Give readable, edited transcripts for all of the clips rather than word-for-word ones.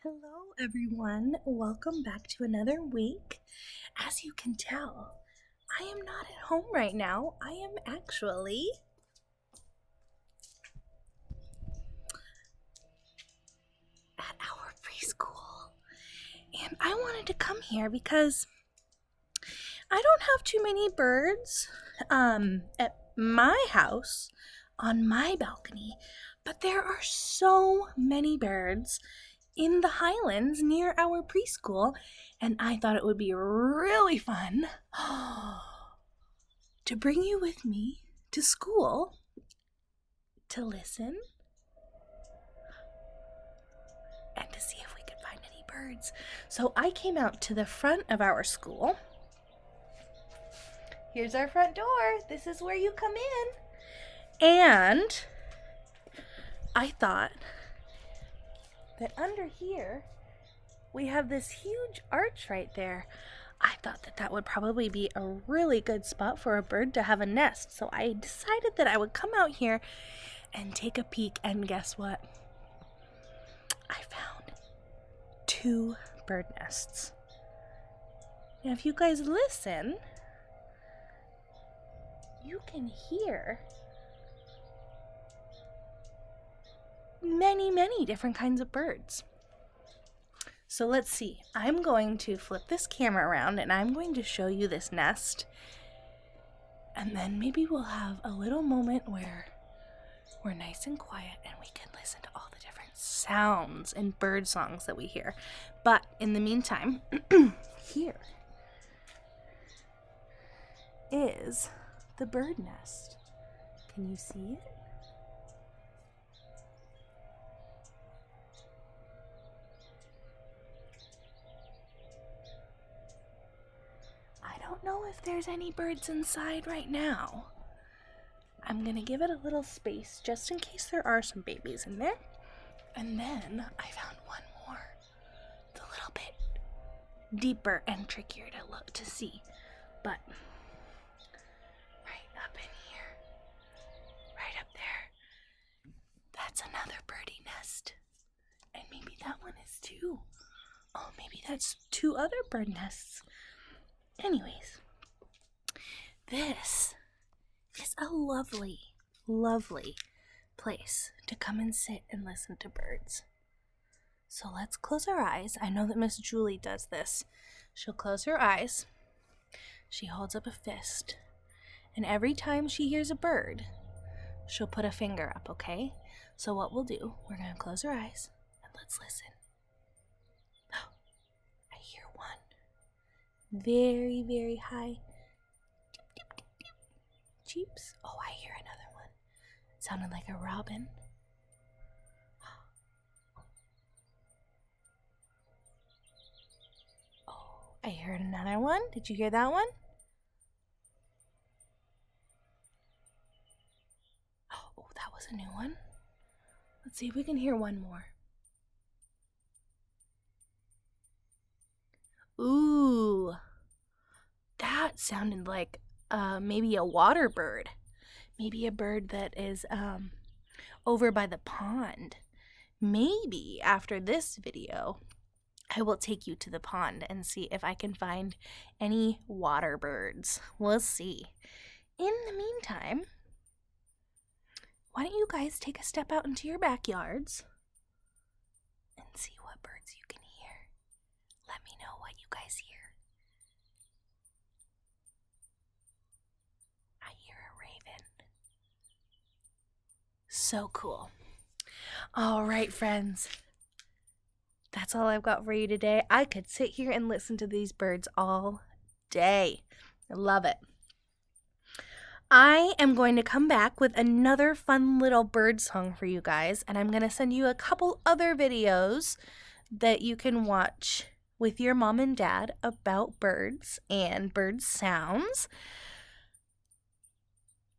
Hello everyone, welcome back to another week. As you can tell, I am not at home right now. I am actually at our preschool. And I wanted to come here because I don't have too many birds at my house on my balcony, but there are so many birds in the Highlands near our preschool, and I thought it would be really fun to bring you with me to school to listen and to see if we could find any birds. So I came out to the front of our school. Here's our front door. This is where you come in. And I thought that under here, we have this huge arch right there. I thought that that would probably be a really good spot for a bird to have a nest. So I decided that I would come out here and take a peek. And guess what? I found 2 bird nests. Now, if you guys listen, you can hear many different kinds of birds. So let's see. I'm going to flip this camera around and I'm going to show you this nest. And then maybe we'll have a little moment where we're nice and quiet and we can listen to all the different sounds and bird songs that we hear. But in the meantime, here is the bird nest. Can you see it? I don't know if there's any birds inside right now. I'm gonna give it a little space just in case there are some babies in there. And then I found one more. It's a little bit deeper and trickier to look to see. But right up in here, right up there, that's another birdie nest. And maybe that one is too. Oh, maybe that's 2 other bird nests. Anyways, this is a lovely place to come and sit and listen to birds. So let's close our eyes. I know that Miss Julie does this. She'll close her eyes. She holds up a fist. And every time she hears a bird, she'll put a finger up, okay? So what we'll do, we're going to close our eyes and let's listen. Oh, I hear one. Very high. Cheeps. Oh, I hear another one. It sounded like a robin. Oh, I heard another one. Did you hear that one? Oh, that was a new one. Let's see if we can hear one more. Ooh, that sounded like maybe a water bird. Maybe a bird that is over by the pond. Maybe after this video, I will take you to the pond and see if I can find any water birds. We'll see. In the meantime, why don't you guys take a step out into your backyards and see what birds you can hear. Let me know what you guys hear. I hear a raven. So cool. All right, friends. That's all I've got for you today. I could sit here and listen to these birds all day. I love it. I am going to come back with another fun little bird song for you guys, and I'm going to send you a couple other videos that you can watch with your mom and dad about birds and bird sounds.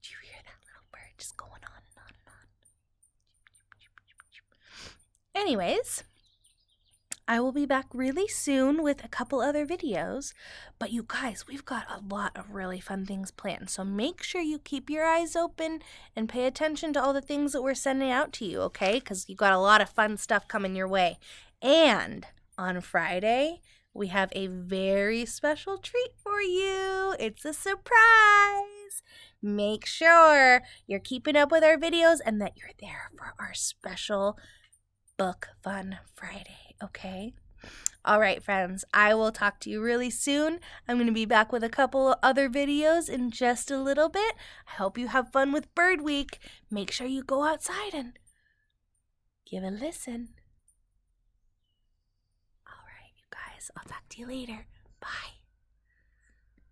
Do you hear that little bird just going on and on and on? Anyways, I will be back really soon with a couple other videos, but you guys, we've got a lot of really fun things planned, so make sure you keep your eyes open and pay attention to all the things that we're sending out to you, okay? Because you've got a lot of fun stuff coming your way. And on Friday, we have a very special treat for you. It's a surprise. Make sure you're keeping up with our videos and that you're there for our special Book Fun Friday, okay? All right, friends, I will talk to you really soon. I'm going to be back with a couple other videos in just a little bit. I hope you have fun with Bird Week. Make sure you go outside and give a listen. All right, you guys, I'll talk to you later. Bye.